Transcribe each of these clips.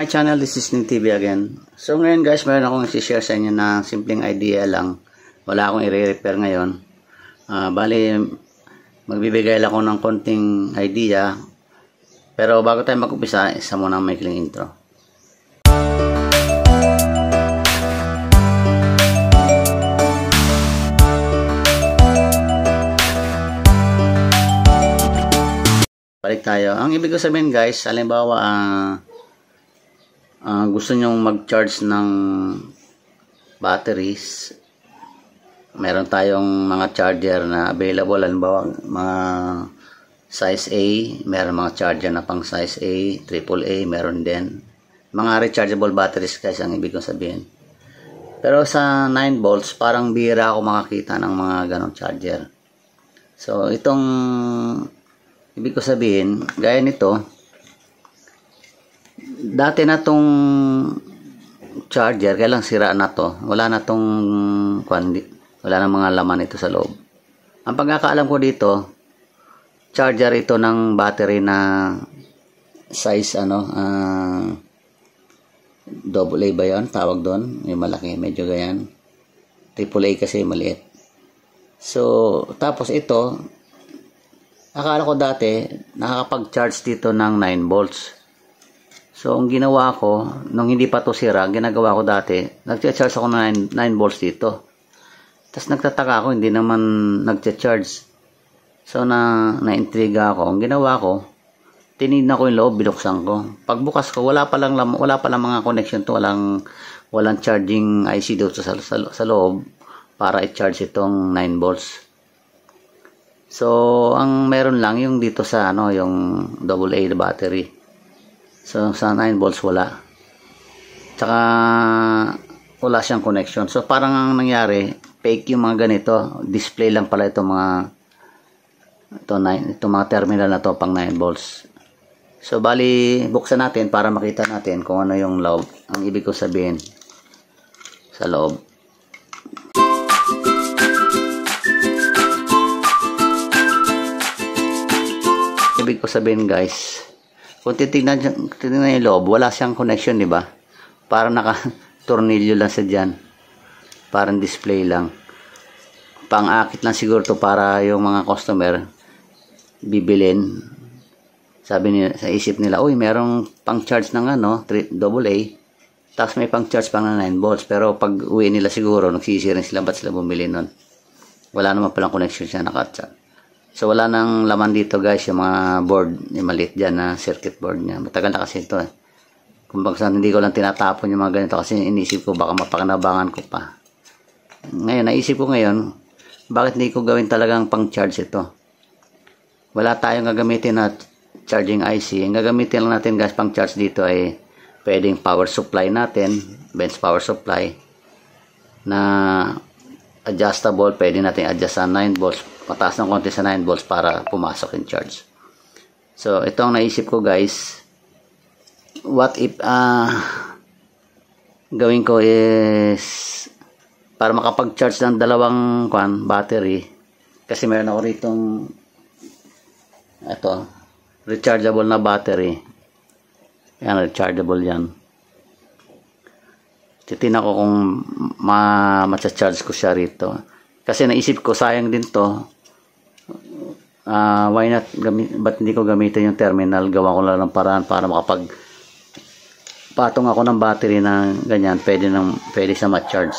My channel, this is Ning TV again. So ngayon guys, meron akong i-share sa inyo na simpleng idea lang. Wala akong i-repair ngayon. Bali, magbibigay lang ako ng konting idea. Pero bago tayo mag-upisa, isa muna ang maikling intro. Balik tayo. Ang ibig ko sabihin guys, halimbawa, gusto nyong mag-charge ng batteries, meron tayong mga charger na available, halimbawa mga size A, meron mga charger na pang size A, AAA, meron din mga rechargeable batteries guys, ang ibig kong sabihin. Pero sa 9 volts parang bihira ako makakita ng mga ganong charger. So itong ibig ko sabihin, gaya nito, dati na tong charger, kailang sira na to. Wala na tong wala na mga laman ito sa loob. Ang pagkakaalam ko dito, charger ito ng battery na size AA ba yun? Tawag doon. Yung malaki, medyo ganyan. AAA kasi maliit. So, tapos ito, akala ko dati, nakakapag-charge dito ng 9 volts. So, ang ginawa ko, nung hindi pa to sira, ginagawa ko dati, nag-charge ako ng 9 volts dito. Tapos nagtataka ako, hindi naman nag-charge. So, na-intriga ako. Ang ginawa ko, tinignan ko yung loob, binuksan ko. Pagbukas ko, wala palang mga connection to, walang charging IC doon sa loob para i-charge itong 9 volts. So, ang meron lang yung dito sa yung AA battery. So, sa 9 volts wala. Tsaka, wala siyang connection. So, parang ang nangyari, fake yung mga ganito. Display lang pala itong mga terminal na to pang 9 volts. So, bali, buksan natin para makita natin kung ano yung loob. Ang ibig ko sabihin sa loob. Ibig ko sabihin guys, kung titignan yung loob, wala siyang connection, di ba? Parang naka-tornilyo lang sa dyan. Parang display lang. Pang-akit lang siguro to para yung mga customer bibilin. Sabi nila, sa isip nila, uy, merong pang-charge ng AA, tapos may pang-charge pang ng 9 volts. Pero pag uwi nila siguro, nagsisirin sila, ba't sila bumili nun? Wala naman palang connection siya, naka-charge. So, wala nang laman dito guys, yung mga board, yung maliit dyan na circuit board niya. Matagal na kasi ito eh. Kung bakit hindi ko lang tinatapon yung mga ganito kasi inisip ko baka mapakanabangan ko pa. Ngayon, naisip ko ngayon, bakit hindi ko gawin talagang pang-charge ito? Wala tayong gagamitin na charging IC. Ang gagamitin lang natin guys pang-charge dito ay pwedeng power supply natin, bench power supply, na adjustable, pwede natin adjust sa 9 volts. Mataas ng konti sa 9 volts para pumasok yung charge. So, ito ang naisip ko guys. What if gawin ko is para makapag-charge ng dalawang battery, kasi meron ako ritong rechargeable na battery. Yan, rechargeable yan. Titignan ko kung ma-charge ko siya rito. Kasi naisip ko, sayang din to. Why not, ba't hindi ko gamitin yung terminal? Gawa ko lang ng paraan para patong ako ng battery na ganyan, pwede siya ma-charge.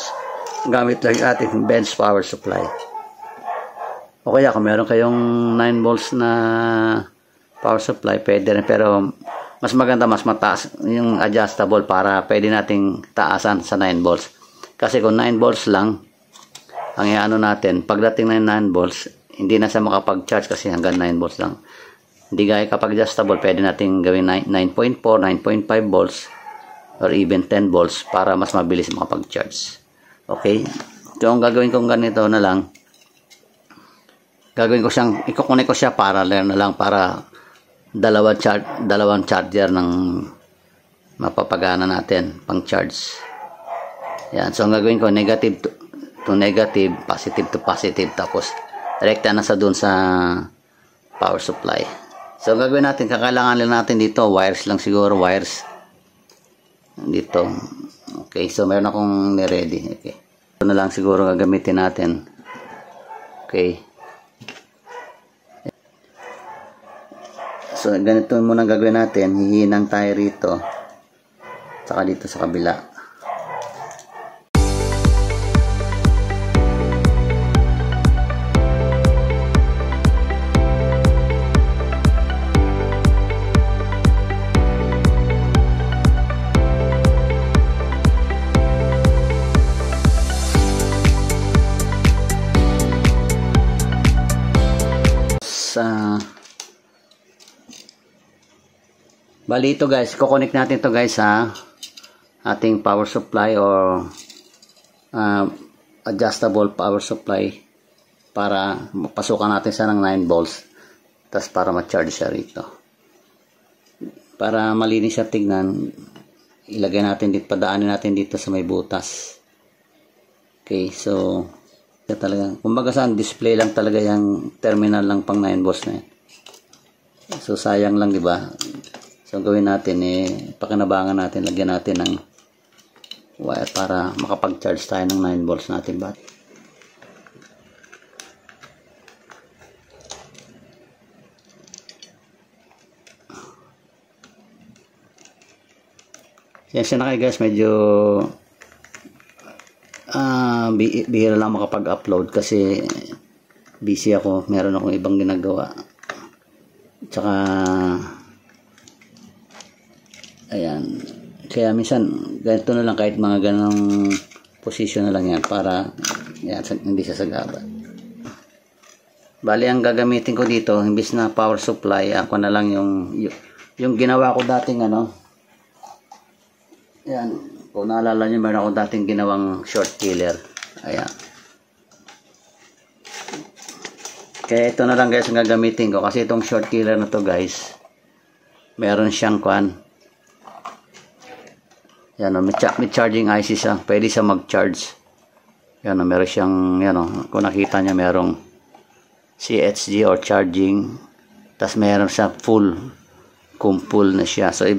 Gamit lang yung ating bench power supply. O kaya kung meron kayong 9 volts na power supply, pwede rin. Pero mas maganda, mas mataas yung adjustable para pwede nating taasan sa 9 volts. Kasi kung 9 volts lang, ang iano natin, pagdating ng 9 volts, hindi na siya makapag-charge kasi hanggang 9 volts lang. Hindi gaya kapag adjustable, pwede natin gawin 9.4, 9.5 volts, or even 10 volts para mas mabilis makapag-charge. Okay? So, ang gagawin kong ganito na lang, i-connect ko siya parallel na lang para dalawang charger ng mapapagana natin pang-charge. Yan. So, ang gagawin ko, negative to negative, positive to positive, tapos direkta na sa dun sa power supply. So, gagawin natin, kakailangan lang natin dito, wires lang siguro, wires. dito. Okay, so meron akong ni-ready. Okay. Ito na lang siguro gagamitin natin. Okay. So, ganito muna gagawin natin. Hihinang tayo rito. Saka dito sa kabila. Bali ito guys, kukonek natin to guys sa ating power supply or adjustable power supply para mapasukan natin siya ng 9 volts tapos para ma-charge siya rito. Para malinis siya tignan, ilagay natin dito, padaanin natin dito sa may butas. Okay, so ito talaga, kumbaga saan display lang talaga yung terminal lang pang 9 volts na yan. So sayang lang, di ba? So, gawin natin, pakinabangan natin, lagyan natin ng wire para makapag-charge tayo ng 9 volts natin battery. Siyempre na kayo guys, medyo bihira lang makapag-upload kasi busy ako, meron akong ibang ginagawa. Tsaka ayan, kaya minsan ganito na lang, kahit mga ganong position na lang yan para yan, hindi siya sagaba. Bali ang gagamitin ko dito, imbis na power supply, ako na lang yung ginawa ko dating yan, kung naalala nyo, meron ako dating ginawang short killer. Ayan, kaya ito na lang guys ang gagamitin ko, kasi itong short killer na to guys, meron siyang yan, may charging IC siya. Pwede siya mag-charge. Yan, meron siyang, yan, kung nakita niya, merong CHG or charging. Tapos meron siya full na siya. So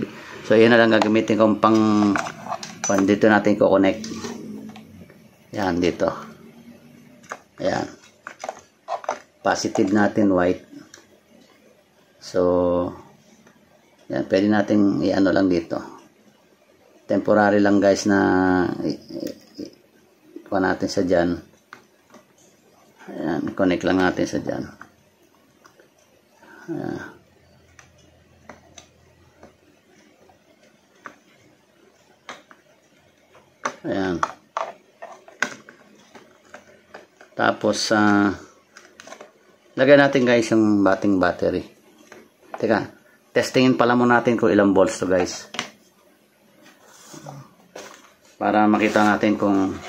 yan na lang gagamitin kong pang dito natin ko-connect. Yan, dito. Ayan. Positive natin, white. So, yan, pwede natin i-ano lang dito. Temporary lang guys na kuha natin sa dyan. Ayan, connect lang natin sa dyan. Ayan. Tapos lagyan natin guys yung battery. Teka, testingin pala muna natin kung ilang volts to guys, para makita natin kung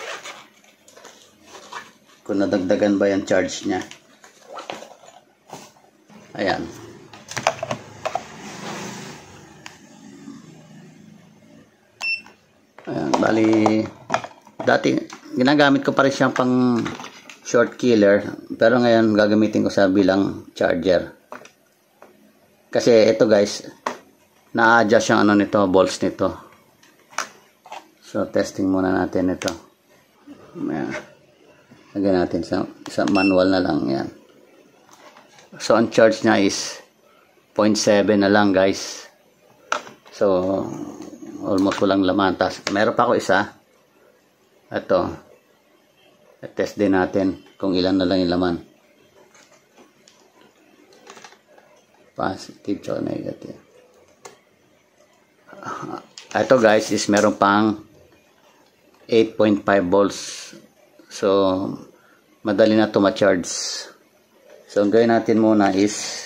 nadagdagan ba yung charge niya. Ayan. Ayan, bali dati ginagamit ko pa rin siyang pang short killer, pero ngayon gagamitin ko sa bilang charger. Kasi ito guys, na-adjust yung nito, volts nito. So, testing muna natin ito. Ayan. Lagyan natin sa manual na lang. Yan. So, ang charge niya is 0.7 na lang, guys. So, almost walang laman. Tapos, meron pa ako isa. Ito. Test din natin kung ilan na lang yung laman. Positive o negative. Ito, guys, is meron pang 8.5 volts. So, madali na ito ma-charge. So, ang gawin natin muna is,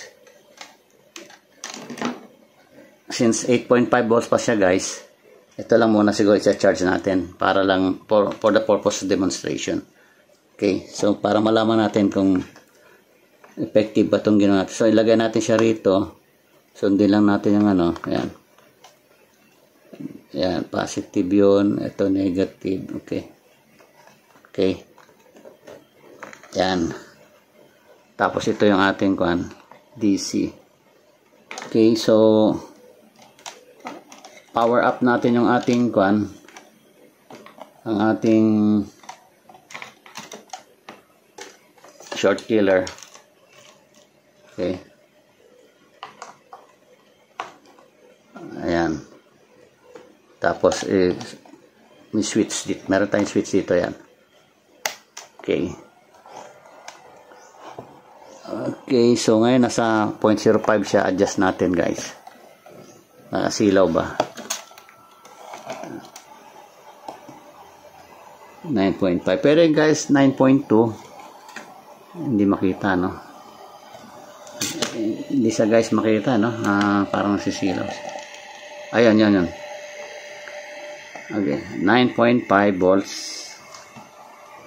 since 8.5 volts pa siya guys, ito lang muna siguro i-charge natin para lang for the purpose of demonstration. Okay, so para malaman natin kung effective ba itong ginawa natin. So, ilagay natin siya rito. Sundin lang natin yung ayan. Yan, positive yun. Ito, negative. Okay. Okay. Yan. Tapos ito yung ating DC. Okay, so power up natin yung ating ang ating short killer. Okay. Ayan. Tapos may switch dito. Meron tayong switch dito, yan. Okay. Okay, so ngayon nasa 0.05 siya. Adjust natin, guys. Nakasilaw ba? 9.5. Pero guys, 9.2. Hindi makita, no? Hindi siya, guys, makita, no? Parang nasisilaw. Ayun, yan. Okay, 9.5 volts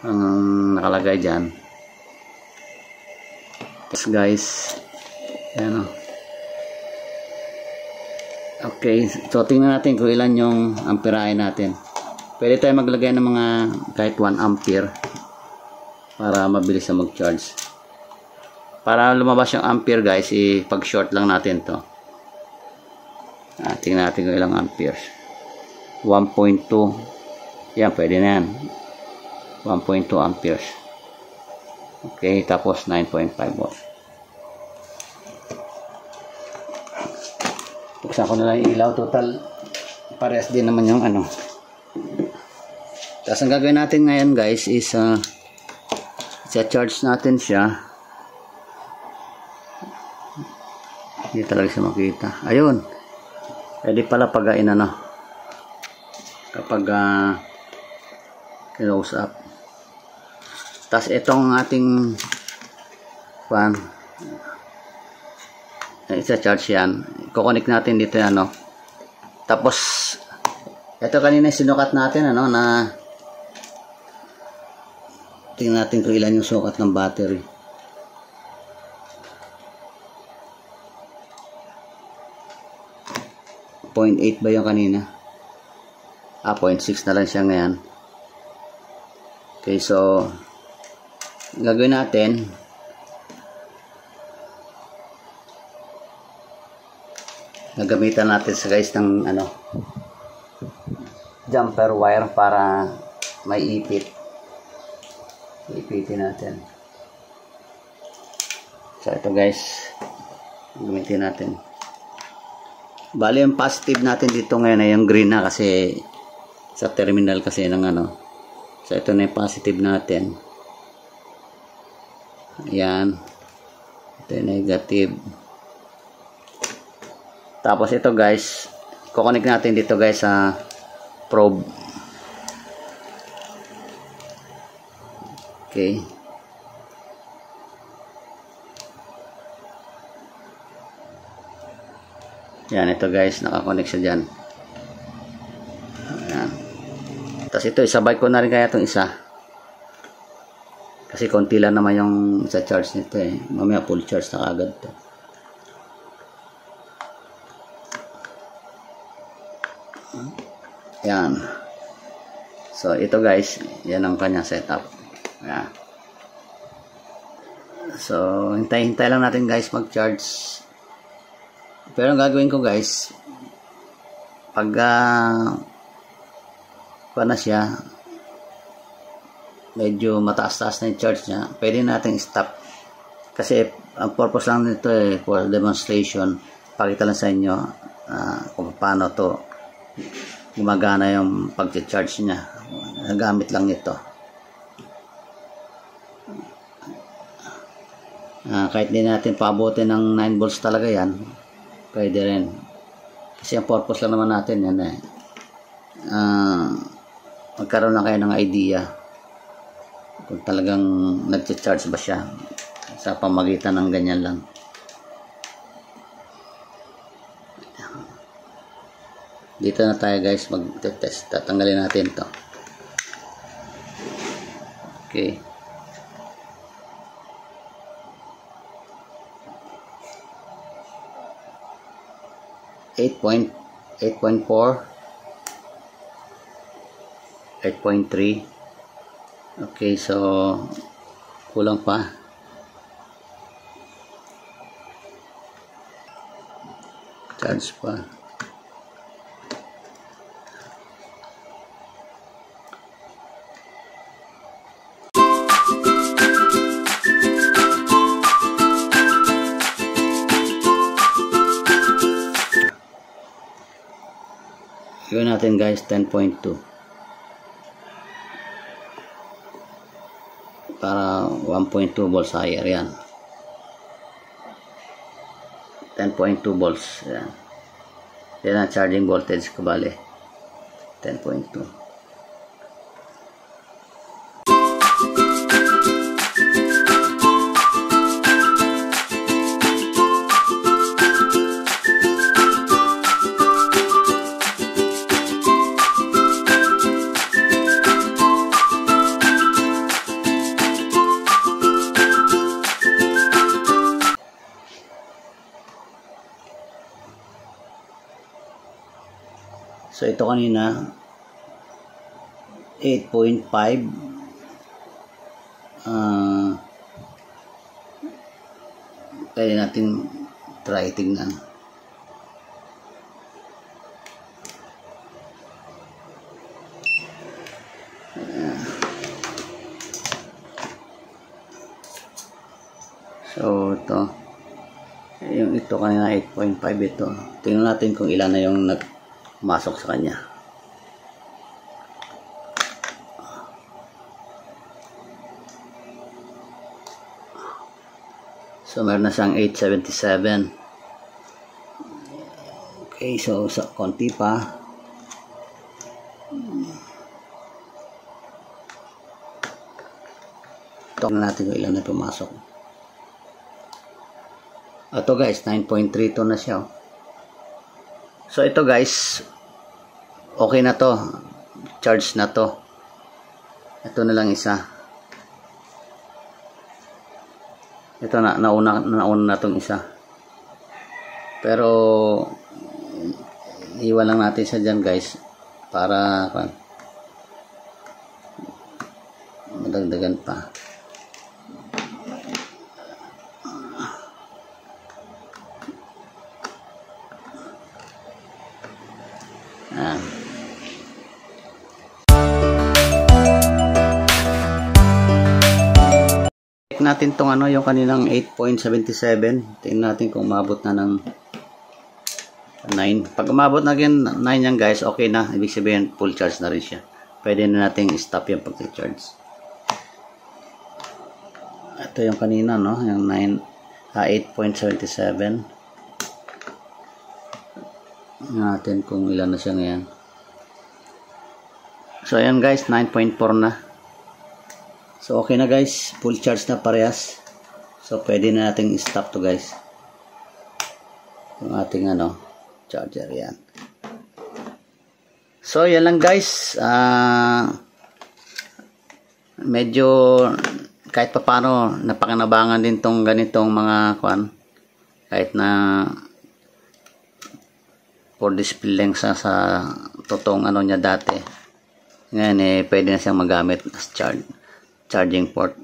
ang nakalagay dyan. Yes, guys. Ayan, o. Okay, so tingnan natin kung ilan yung amperahe natin. Pwede tayo maglagay ng mga kahit 1 ampere para mabilis na mag-charge. Para lumabas yung ampere, guys, pag-short lang natin to. Tingnan natin kung ilang amperes. 1.2. Yan, pwede na yan. 1.2 amperes. Okay, tapos 9.5 volts. Buksan ko na lang yung ilaw. Total, parehas din naman yung ano. Tapos ang gagawin natin ngayon, guys, is i-charge natin siya. Hindi talaga siya makita. Ayun. Pwede pala pagain kapag close up. Tapos itong ating isa-charge yan. Kukonik natin dito yan, no? Tapos ito kanina sinukat natin, na tingnan natin kung ilan yung sukat ng battery. 0.8 ba yung kanina? 0.6 na lang siya ngayon. Okay, so gagawin natin, gagamitan natin sa guys ng jumper wire para may ipit. Ipitin natin. So ito, guys, gamitin natin. Bali yung positive natin dito ngayon ay yung green na kasi sa terminal kasi ng So ito na yung positive natin. Ayan. Ito yung negative. Tapos ito, guys, kukonek natin dito, guys, sa probe. Okay. Yan, ito, guys, nakakonect siya dyan. Ayan. Tapos ito, isabay ko na rin kaya itong isa. Kasi konti lang naman yung sa charge nito eh. Mamaya full charge na agad to. Yan. So, ito, guys, yan ang kanyang setup. Ayan. So, hintay-hintay lang natin, guys, mag-charge. Pero ang gagawin ko, guys, pag na siya, medyo mataas-taas na yung charge niya, pwede natin stop. Kasi ang purpose lang nito for demonstration, pakita lang sa inyo kung paano to gumagana yung pag-charge niya. Nagamit lang nito. Kahit di natin paabutin ng 9 volts talaga yan, pwede rin. Kasi ang purpose lang naman natin yan magkaroon na kayo ng idea kung talagang nag-charge ba siya sa pamagitan ng ganyan lang. Dito na tayo, guys, mag-test. Tatanggalin natin to. Okay. .8.4 8.3. Okay, so kulang pa. Charge pa. Gawin natin guys 10.2 para 1.2 volts higher. Yan, 10.2 volts. Yan, yan ang charging voltage ko, bale 10.2. So ito kanina 8.5, pwede natin try tignan. So ito kanina 8.5 ito. Tingnan natin kung ilan na yung masok sa kanya. So meron na siyang 877. Okay, so sa konti pa. Tingnan natin kung ilan na pumasok. Ito guys, 9.32 na siya. So ito guys, okay na to, charge na to. Ito na lang isa. Ito nauna na tong isa. Pero iwan lang natin siya dyan guys para madagdagan pa. Check natin tong yung kaninang 8.77. Tingnan natin kung umabot na ng 9. Pag umabot na again 9 yan guys, okay na. Ibig sabihin full charge na rin siya. Pwede na nating stop yung pag-charge. Ito yung kanina, no? Yung 8.77. Natin kung ilan na siya ngayon. So ayan guys, 9.4 na. So okay na guys, full charge na parehas. So pwede na nating stop to guys. Yung ating charger yan. So yan lang guys. Medyo kahit paano napakinabangan din tong ganitong mga kahit na for display lang sa totoong niya dati. Ngayon pwede na siyang magamit as charging port.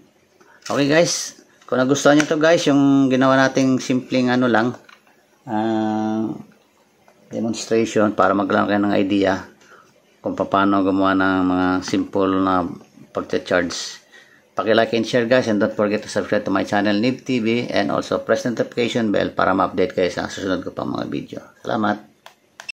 Okay guys, kung nagustuhan nyo to guys, yung ginawa nating simpleng lang demonstration para magkaroon kayo ng idea kung paano gumawa ng mga simple na pag-charge. Paki-like and share guys, and don't forget to subscribe to my channel Nib TV, and also press the notification bell para ma-update kayo sa susunod ko pang mga video. Salamat!